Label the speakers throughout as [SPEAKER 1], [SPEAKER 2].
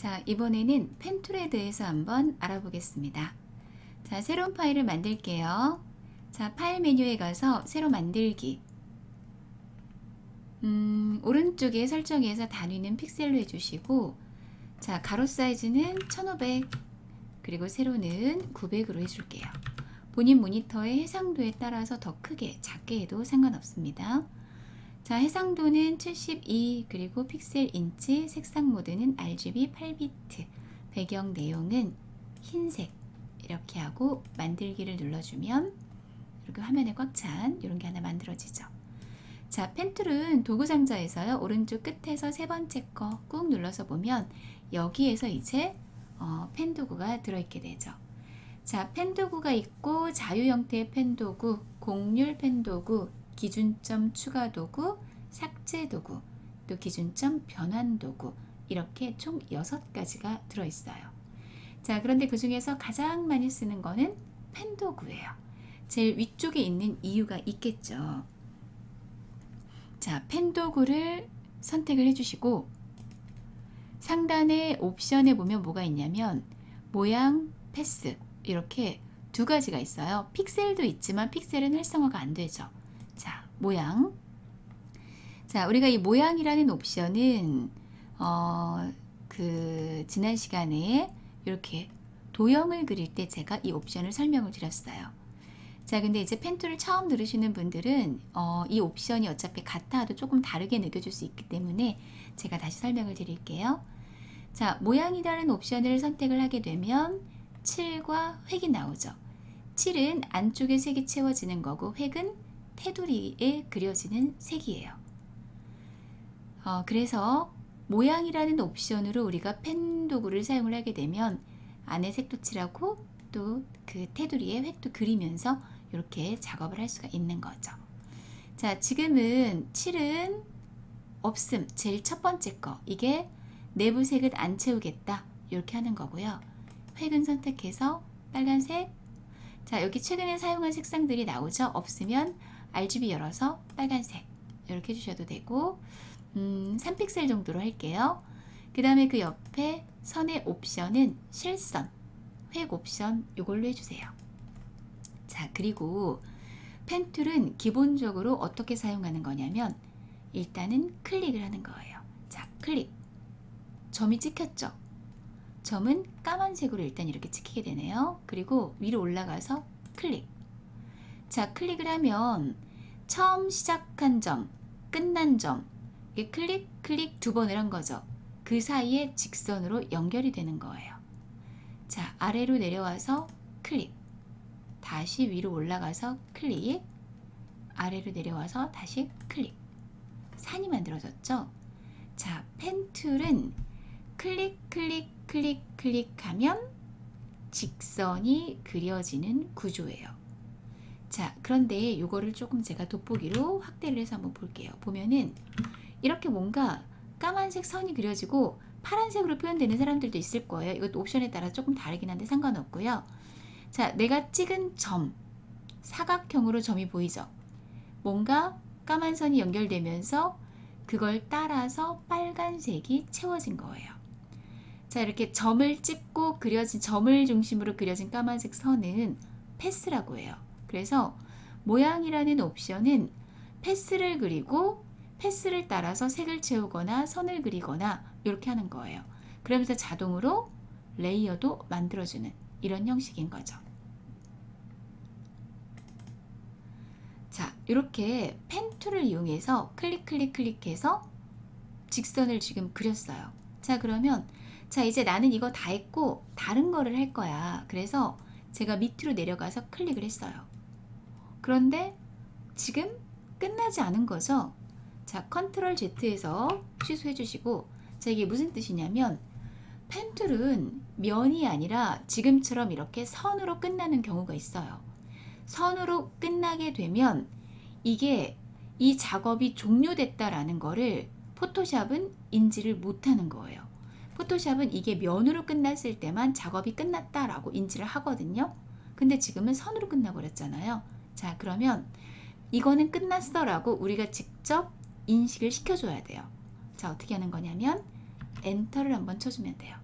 [SPEAKER 1] 자, 이번에는 펜 툴에 대해서 한번 알아보겠습니다. 자, 새로운 파일을 만들게요. 자, 파일 메뉴에 가서 새로 만들기. 오른쪽에 설정에서 단위는 픽셀로 해주시고, 자, 가로 사이즈는 1500, 그리고 세로는 900으로 해줄게요. 본인 모니터의 해상도에 따라서 더 크게, 작게 해도 상관없습니다. 자, 해상도는 72, 그리고 픽셀 인치, 색상 모드는 RGB 8비트, 배경 내용은 흰색, 이렇게 하고 만들기를 눌러주면 이렇게 화면에 꽉 찬 이런 게 하나 만들어지죠. 자, 펜툴은 도구 상자에서요, 오른쪽 끝에서 세 번째 거 꾹 눌러서 보면 여기에서 이제 펜 도구가 들어있게 되죠. 자, 펜 도구가 있고 자유 형태의 펜 도구, 곡률 펜 도구, 기준점 추가 도구, 삭제 도구, 또 기준점 변환 도구, 이렇게 총 6가지가 들어있어요. 자, 그런데 그 중에서 가장 많이 쓰는 거는 펜 도구예요. 제일 위쪽에 있는 이유가 있겠죠. 자, 펜 도구를 선택을 해주시고 상단에 옵션에 보면 뭐가 있냐면 모양, 패스, 이렇게 두 가지가 있어요. 픽셀도 있지만 픽셀은 활성화가 안 되죠. 자, 모양. 자, 우리가 이 모양이라는 옵션은 지난 시간에 이렇게 도형을 그릴 때 제가 이 옵션을 설명을 드렸어요. 자, 근데 이제 펜 툴을 처음 들으시는 분들은 이 옵션이 어차피 같아도 조금 다르게 느껴질 수 있기 때문에 제가 다시 설명을 드릴게요. 자, 모양이라는 옵션을 선택을 하게 되면 칠과 획이 나오죠. 칠은 안쪽에 색이 채워지는 거고 획은 테두리에 그려지는 색이에요. 그래서 모양이라는 옵션으로 우리가 펜 도구를 사용을 하게 되면 안에 색도 칠하고 또 그 테두리에 획도 그리면서 이렇게 작업을 할 수가 있는 거죠. 자, 지금은 칠은 없음, 제일 첫 번째 거, 이게 내부 색은 안 채우겠다, 이렇게 하는 거고요. 획은 선택해서 빨간색. 자, 여기 최근에 사용한 색상들이 나오죠. 없으면 RGB 열어서 빨간색, 이렇게 해주셔도 되고 3픽셀 정도로 할게요. 그 다음에 그 옆에 선의 옵션은 실선, 획 옵션 이걸로 해주세요. 자, 그리고 펜 툴은 기본적으로 어떻게 사용하는 거냐면 일단은 클릭을 하는 거예요. 자, 클릭. 점이 찍혔죠? 점은 까만색으로 일단 이렇게 찍히게 되네요. 그리고 위로 올라가서 클릭. 자, 클릭을 하면 처음 시작한 점, 끝난 점, 이게 클릭, 클릭 두 번을 한 거죠. 그 사이에 직선으로 연결이 되는 거예요. 자, 아래로 내려와서 클릭, 다시 위로 올라가서 클릭, 아래로 내려와서 다시 클릭, 산이 만들어졌죠? 자, 펜 툴은 클릭, 클릭, 클릭, 클릭하면 직선이 그려지는 구조예요. 자, 그런데 이거를 조금 제가 돋보기로 확대를 해서 한번 볼게요. 보면은 이렇게 뭔가 까만색 선이 그려지고 파란색으로 표현되는 사람들도 있을 거예요. 이것도 옵션에 따라 조금 다르긴 한데 상관없고요. 자, 내가 찍은 점, 사각형으로 점이 보이죠? 뭔가 까만 선이 연결되면서 그걸 따라서 빨간색이 채워진 거예요. 자, 이렇게 점을 찍고 그려진, 점을 중심으로 그려진 까만색 선은 패스라고 해요. 그래서 모양이라는 옵션은 패스를 그리고 패스를 따라서 색을 채우거나 선을 그리거나 이렇게 하는 거예요. 그러면서 자동으로 레이어도 만들어주는 이런 형식인 거죠. 자, 이렇게 펜 툴을 이용해서 클릭, 클릭, 클릭해서 직선을 지금 그렸어요. 자, 그러면 자, 이제 나는 이거 다 했고 다른 거를 할 거야. 그래서 제가 밑으로 내려가서 클릭을 했어요. 그런데 지금 끝나지 않은 거죠. 자, 컨트롤 Z에서 취소해 주시고, 자, 이게 무슨 뜻이냐면 펜 툴은 면이 아니라 지금처럼 이렇게 선으로 끝나는 경우가 있어요. 선으로 끝나게 되면 이게 이 작업이 종료됐다라는 거를 포토샵은 인지를 못하는 거예요. 포토샵은 이게 면으로 끝났을 때만 작업이 끝났다라고 인지를 하거든요. 근데 지금은 선으로 끝나버렸잖아요. 자, 그러면 이거는 끝났어 라고 우리가 직접 인식을 시켜줘야 돼요. 자, 어떻게 하는 거냐면 엔터를 한번 쳐주면 돼요.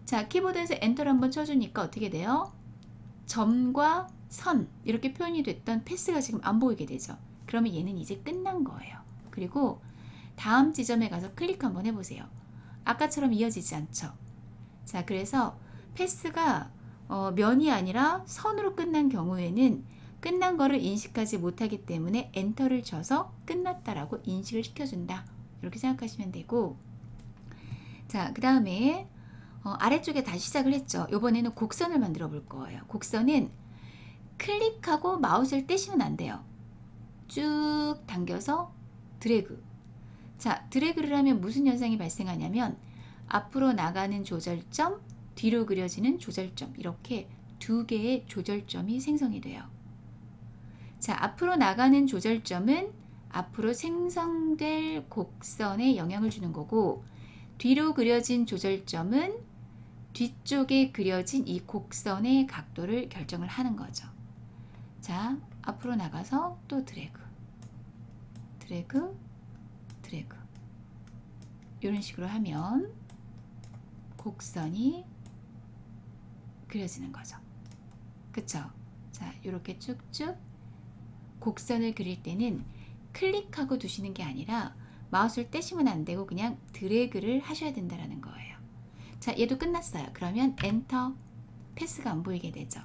[SPEAKER 1] 자, 키보드에서 엔터를 한번 쳐주니까 어떻게 돼요? 점과 선 이렇게 표현이 됐던 패스가 지금 안 보이게 되죠. 그러면 얘는 이제 끝난 거예요. 그리고 다음 지점에 가서 클릭 한번 해보세요. 아까처럼 이어지지 않죠. 자, 그래서 패스가 면이 아니라 선으로 끝난 경우에는 끝난 거를 인식하지 못하기 때문에 엔터를 쳐서 끝났다라고 인식을 시켜준다. 이렇게 생각하시면 되고, 자, 그 다음에 아래쪽에 다시 시작을 했죠. 이번에는 곡선을 만들어 볼 거예요. 곡선은 클릭하고 마우스를 떼시면 안 돼요. 쭉 당겨서 드래그. 자, 드래그를 하면 무슨 현상이 발생하냐면 앞으로 나가는 조절점, 뒤로 그려지는 조절점, 이렇게 두 개의 조절점이 생성이 돼요. 자, 앞으로 나가는 조절점은 앞으로 생성될 곡선에 영향을 주는 거고, 뒤로 그려진 조절점은 뒤쪽에 그려진 이 곡선의 각도를 결정을 하는 거죠. 자, 앞으로 나가서 또 드래그, 드래그, 드래그. 이런 식으로 하면 곡선이 그려지는 거죠. 그쵸? 자, 이렇게 쭉쭉 곡선을 그릴 때는 클릭하고 두시는 게 아니라 마우스를 떼시면 안 되고 그냥 드래그를 하셔야 된다는 거예요. 자, 얘도 끝났어요. 그러면 엔터, 패스가 안 보이게 되죠.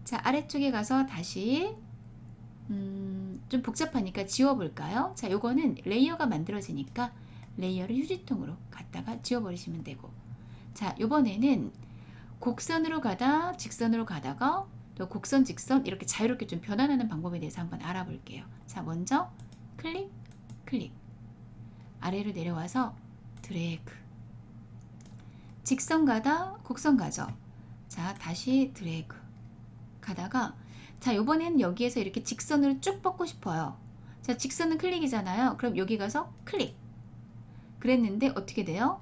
[SPEAKER 1] 자, 아래쪽에 가서 다시 좀 복잡하니까 지워볼까요? 자, 요거는 레이어가 만들어지니까 레이어를 휴지통으로 갖다가 지워버리시면 되고, 자, 요번에는 곡선으로 가다 직선으로 가다가 또 곡선 직선 이렇게 자유롭게 좀 변환하는 방법에 대해서 한번 알아볼게요. 자, 먼저 클릭, 클릭, 아래로 내려와서 드래그, 직선 가다 곡선 가죠. 자, 다시 드래그 가다가, 자, 요번에는 여기에서 이렇게 직선으로 쭉 뻗고 싶어요. 자, 직선은 클릭이잖아요. 그럼 여기 가서 클릭. 그랬는데 어떻게 돼요?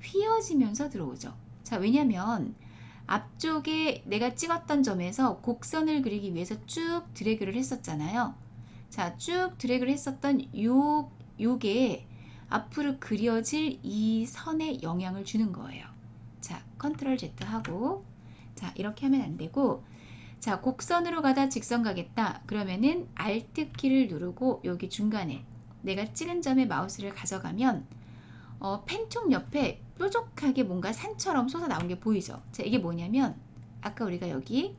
[SPEAKER 1] 휘어지면서 들어오죠. 자, 왜냐면 앞쪽에 내가 찍었던 점에서 곡선을 그리기 위해서 쭉 드래그를 했었잖아요. 자, 쭉 드래그를 했었던 요게 앞으로 그려질 이 선에 영향을 주는 거예요. 자, 컨트롤 Z 하고, 자, 이렇게 하면 안 되고, 자, 곡선으로 가다 직선 가겠다. 그러면은 Alt 키를 누르고 여기 중간에 내가 찍은 점에 마우스를 가져가면 펜통 옆에 뾰족하게 뭔가 산처럼 솟아 나온 게 보이죠? 자, 이게 뭐냐면 아까 우리가 여기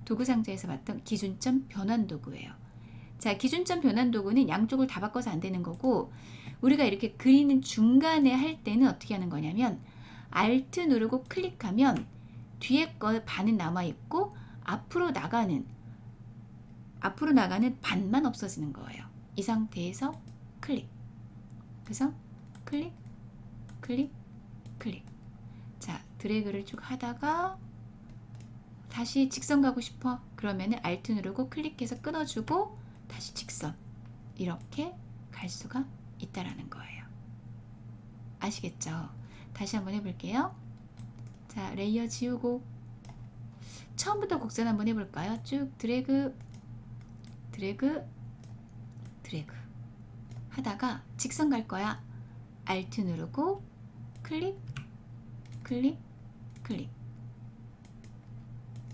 [SPEAKER 1] 도구 상자에서 봤던 기준점 변환 도구예요. 자, 기준점 변환 도구는 양쪽을 다 바꿔서 안 되는 거고, 우리가 이렇게 그리는 중간에 할 때는 어떻게 하는 거냐면 Alt 누르고 클릭하면 뒤에 거 반은 남아있고 앞으로 나가는 반만 없어지는 거예요. 이 상태에서 클릭, 그래서 클릭, 클릭, 클릭. 자, 드래그를 쭉 하다가 다시 직선 가고 싶어. 그러면은 Alt 누르고 클릭해서 끊어주고 다시 직선, 이렇게 갈 수가 있다라는 거예요. 아시겠죠? 다시 한번 해볼게요. 자, 레이어 지우고 처음부터 곡선 한번 해볼까요? 쭉 드래그, 드래그, 드래그 하다가 직선 갈 거야. Alt 누르고 클릭, 클릭, 클릭.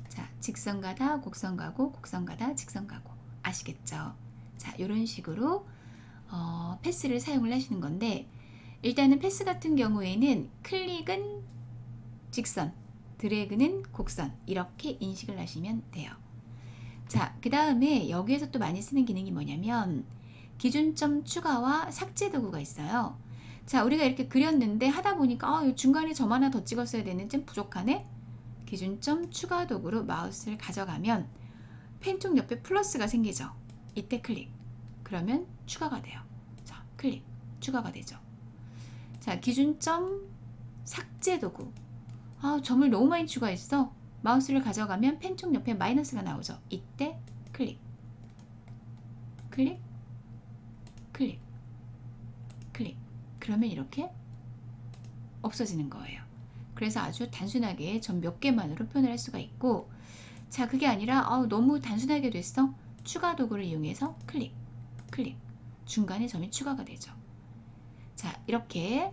[SPEAKER 1] 자, 직선 가다 곡선 가고, 곡선 가다 직선 가고. 아시겠죠? 자, 이런 식으로 패스를 사용을 하시는 건데, 일단은 패스 같은 경우에는 클릭은 직선, 드래그는 곡선, 이렇게 인식을 하시면 돼요. 자, 그 다음에 여기에서 또 많이 쓰는 기능이 뭐냐면 기준점 추가와 삭제 도구가 있어요. 자, 우리가 이렇게 그렸는데 하다 보니까 중간에 점 하나 더 찍었어야 되는 좀 부족하네. 기준점 추가 도구로 마우스를 가져가면 펜통 옆에 플러스가 생기죠. 이때 클릭, 그러면 추가가 돼요. 자, 클릭, 추가가 되죠. 자, 기준점 삭제 도구. 점을 너무 많이 추가했어. 마우스를 가져가면 펜통 옆에 마이너스가 나오죠. 이때 클릭, 클릭, 클릭, 클릭. 그러면 이렇게 없어지는 거예요. 그래서 아주 단순하게 점 몇 개만으로 표현을 할 수가 있고, 자, 그게 아니라 너무 단순하게 됐어. 추가 도구를 이용해서 클릭, 클릭, 중간에 점이 추가가 되죠. 자, 이렇게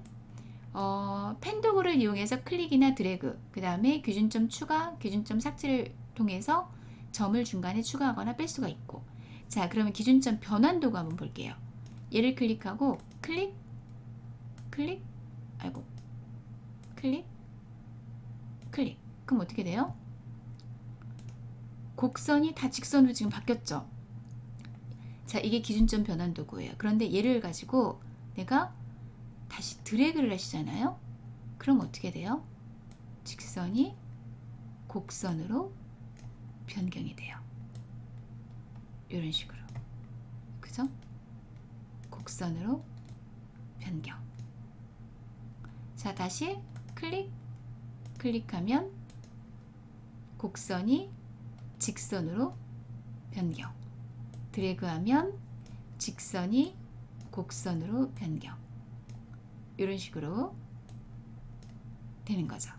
[SPEAKER 1] 펜 도구를 탭을 이용해서 클릭이나 드래그, 그 다음에 기준점 추가, 기준점 삭제를 통해서 점을 중간에 추가하거나 뺄 수가 있고. 자, 그러면 기준점 변환도구 한번 볼게요. 얘를 클릭하고 클릭, 클릭, 아이고, 클릭, 클릭. 그럼 어떻게 돼요? 곡선이 다 직선으로 지금 바뀌었죠. 자, 이게 기준점 변환 도구예요. 그런데 얘를 가지고 내가 다시 드래그를 하시잖아요. 그럼 어떻게 돼요? 직선이 곡선으로 변경이 돼요. 이런 식으로. 그죠? 곡선으로 변경. 자, 다시 클릭, 클릭하면 곡선이 직선으로 변경. 드래그하면 직선이 곡선으로 변경. 이런 식으로 되는 거죠.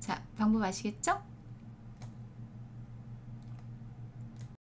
[SPEAKER 1] 자, 방법 아시겠죠?